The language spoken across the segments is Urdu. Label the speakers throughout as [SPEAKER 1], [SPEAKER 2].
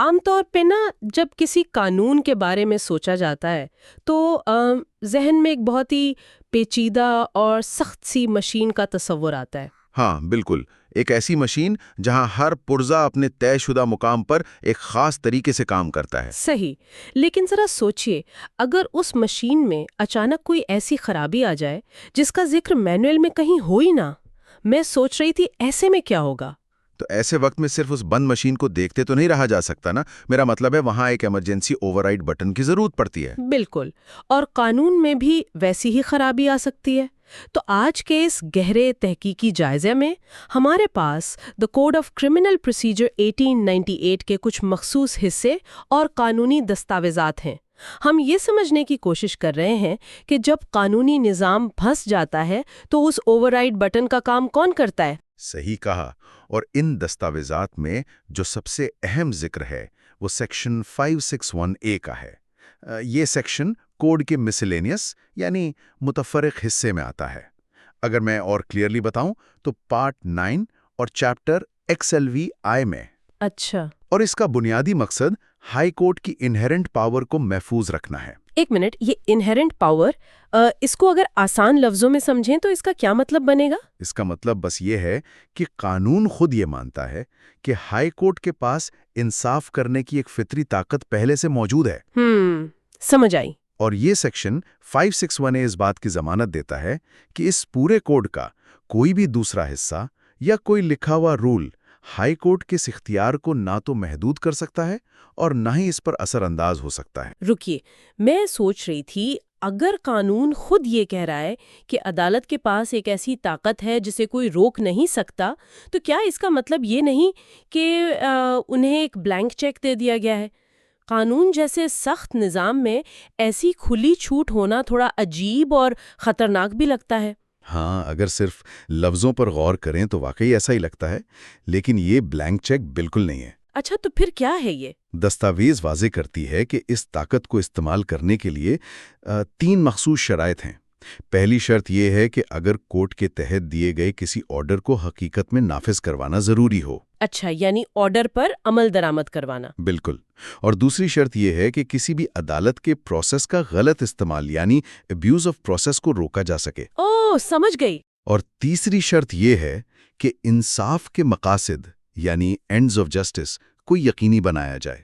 [SPEAKER 1] عام طور پہ نا جب کسی قانون کے بارے میں سوچا جاتا ہے تو ذہن میں ایک بہت ہی پیچیدہ اور سخت سی مشین کا تصور آتا ہے۔
[SPEAKER 2] ہاں بالکل، ایک ایسی مشین جہاں ہر پرزہ اپنے طے شدہ مقام پر ایک خاص طریقے سے کام کرتا ہے۔
[SPEAKER 1] صحیح، لیکن ذرا سوچئے اگر اس مشین میں اچانک کوئی ایسی خرابی آ جائے جس کا ذکر مینوئل میں کہیں ہو ہی نہ، میں سوچ رہی تھی ایسے میں کیا ہوگا؟
[SPEAKER 2] تو ایسے وقت میں صرف اس بند مشین کو دیکھتے تو نہیں رہا جا سکتا نا، میرا مطلب ہے وہاں ایک ایمرجنسی اوور رائڈ بٹن کی ضرورت پڑتی ہے۔
[SPEAKER 1] بالکل، اور قانون میں بھی ویسی ہی خرابی آ سکتی ہے۔ تو آج کے اس گہرے تحقیقی جائزے میں ہمارے پاس the code of criminal procedure 1898 کے کچھ مخصوص حصے اور قانونی دستاویزات ہیں۔ ہم یہ سمجھنے کی کوشش کر رہے ہیں کہ جب قانونی نظام پھنس جاتا ہے تو اس اوور رائڈ بٹن کا کام کون کرتا ہے؟
[SPEAKER 2] صحیح کہا، اور ان دستاویزات میں جو سب سے اہم ذکر ہے وہ سیکشن 561A کا ہے۔ یہ سیکشن کوڈ کے مسلینیس یعنی متفرق حصے میں آتا ہے۔ اگر میں اور کلیئرلی بتاؤں تو پارٹ 9 اور چیپٹر XLVI میں۔
[SPEAKER 1] اچھا،
[SPEAKER 2] اور اس کا بنیادی مقصد ہائی کورٹ کی انہیرنٹ پاور کو محفوظ رکھنا ہے۔
[SPEAKER 1] ایک منٹ، یہ انہیرنٹ پاور، اس کو اگر آسان لفظوں میں سمجھیں تو اس کا کیا مطلب بنے گا؟
[SPEAKER 2] اس کا مطلب بس یہ ہے کہ قانون خود یہ مانتا ہے کہ ہائی کورٹ کے پاس انصاف کرنے کی ایک فطری طاقت پہلے سے موجود ہے۔
[SPEAKER 1] سمجھ آئی۔
[SPEAKER 2] اور یہ سیکشن 561A اس بات کی ضمانت دیتا ہے کہ اس پورے کوڈ کا کوئی بھی دوسرا حصہ یا کوئی لکھا ہوا رول ہائی کورٹ کے اس اختیار کو نہ تو محدود کر سکتا ہے اور نہ ہی اس پر اثر انداز ہو سکتا ہے۔
[SPEAKER 1] رکیے، میں سوچ رہی تھی اگر قانون خود یہ کہہ رہا ہے کہ عدالت کے پاس ایک ایسی طاقت ہے جسے کوئی روک نہیں سکتا، تو کیا اس کا مطلب یہ نہیں کہ انہیں ایک بلینک چیک دے دیا گیا ہے؟ قانون جیسے سخت نظام میں ایسی کھلی چھوٹ ہونا تھوڑا عجیب اور خطرناک بھی لگتا ہے۔
[SPEAKER 2] ہاں، اگر صرف لفظوں پر غور کریں تو واقعی ایسا ہی لگتا ہے، لیکن یہ بلینک چیک بالکل نہیں ہے۔
[SPEAKER 1] اچھا، تو پھر کیا ہے یہ؟
[SPEAKER 2] دستاویز واضح کرتی ہے کہ اس طاقت کو استعمال کرنے کے لیے 3 مخصوص شرائط ہیں۔ پہلی شرط یہ ہے کہ اگر کورٹ کے تحت دیے گئے کسی آرڈر کو حقیقت میں نافذ کروانا ضروری ہو۔
[SPEAKER 1] اچھا، یعنی آرڈر پر عمل درآمد کروانا۔
[SPEAKER 2] بالکل، اور دوسری شرط یہ ہے کہ کسی بھی عدالت کے پروسیس کا غلط استعمال یعنی ابیوز آف پروسیس کو روکا جا سکے۔
[SPEAKER 1] اوہ، سمجھ گئی۔
[SPEAKER 2] اور تیسری شرط یہ ہے کہ انصاف کے مقاصد یعنی اینڈز آف جسٹس کو یقینی بنایا جائے۔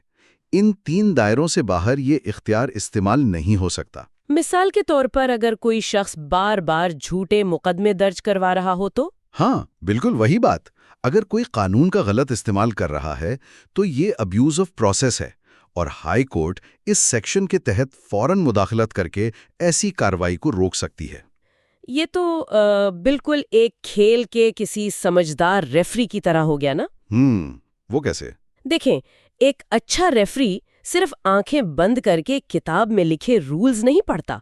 [SPEAKER 2] ان 3 دائروں سے باہر یہ اختیار استعمال نہیں ہو سکتا۔
[SPEAKER 1] مثال کے طور پر اگر کوئی شخص بار بار جھوٹے مقدمے درج کروا رہا ہو تو؟
[SPEAKER 2] ہاں بالکل وہی بات، اگر کوئی قانون کا غلط استعمال کر رہا ہے تو یہ ابیوز آف پروسیس ہے، اور ہائی کورٹ اس سیکشن کے تحت فوراً مداخلت کر کے ایسی کارروائی کو روک سکتی ہے۔
[SPEAKER 1] یہ تو بالکل ایک کھیل کے کسی سمجھدار ریفری کی طرح ہو گیا نا؟
[SPEAKER 2] وہ کیسے؟
[SPEAKER 1] دیکھیں، ایک اچھا ریفری صرف آنکھیں بند کر کے کتاب میں لکھے رولز نہیں پڑھتا۔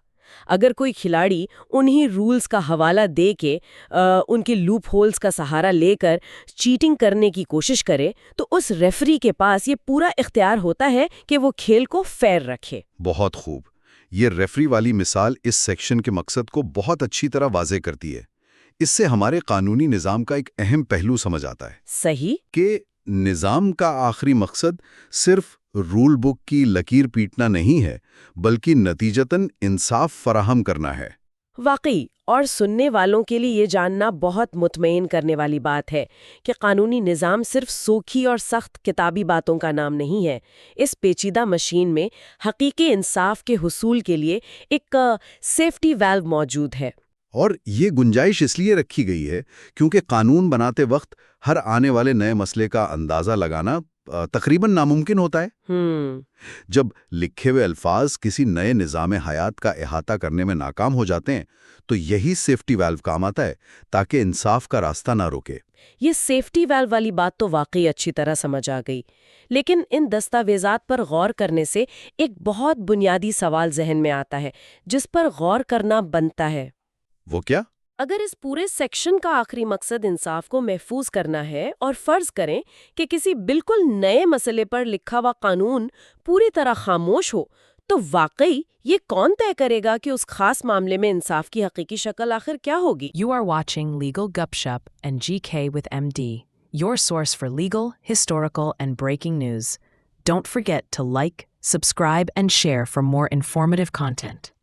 [SPEAKER 1] اگر کوئی کھلاڑی انہی رولز کا حوالہ دے کے ان کے لوپ ہولز کا سہارا لے کر چیٹنگ کرنے کی کوشش کرے تو اس ریفری کے پاس یہ پورا اختیار ہوتا ہے کہ وہ کھیل کو فیئر رکھے۔
[SPEAKER 2] بہت خوب، یہ ریفری والی مثال اس سیکشن کے مقصد کو بہت اچھی طرح واضح کرتی ہے۔ اس سے ہمارے قانونی نظام کا ایک اہم پہلو سمجھ آتا ہے۔
[SPEAKER 1] صحیح
[SPEAKER 2] کہ نظام کا آخری مقصد صرف رول بک کی لکیر پیٹنا نہیں ہے، بلکہ نتیجتاً انصاف فراہم کرنا ہے۔
[SPEAKER 1] واقعی، اور سننے والوں کے لیے یہ جاننا بہت مطمئن کرنے والی بات ہے کہ قانونی نظام صرف سوکھی اور سخت کتابی باتوں کا نام نہیں ہے۔ اس پیچیدہ مشین میں حقیقی انصاف کے حصول کے لیے ایک سیفٹی ویلو موجود ہے۔
[SPEAKER 2] اور یہ گنجائش اس لیے رکھی گئی ہے کیونکہ قانون بناتے وقت ہر آنے والے نئے مسئلے کا اندازہ لگانا تقریباً ناممکن ہوتا ہے۔ جب لکھے ہوئے الفاظ کسی نئے نظام حیات کا احاطہ کرنے میں ناکام ہو جاتے ہیں تو یہی سیفٹی ویلو کام آتا ہے تاکہ انصاف کا راستہ نہ روکے۔
[SPEAKER 1] یہ سیفٹی ویلو والی بات تو واقعی اچھی طرح سمجھ آ گئی، لیکن ان دستاویزات پر غور کرنے سے ایک بہت بنیادی سوال ذہن میں آتا ہے جس پر غور کرنا بنتا ہے۔
[SPEAKER 2] وہ کیا؟
[SPEAKER 1] اگر اس پورے سیکشن کا آخری مقصد انصاف کو محفوظ کرنا ہے اور فرض کریں کہ کسی بالکل نئے مسئلے پر لکھا ہوا قانون پوری طرح خاموش ہو، تو واقعی یہ کون طے کرے گا کہ اس خاص معاملے میں انصاف کی حقیقی شکل آخر کیا ہوگی؟
[SPEAKER 3] You are watching Legal Gupshup and GK with MD, your source for legal, historical, and breaking news. Don't forget to like, subscribe, and share for more informative content.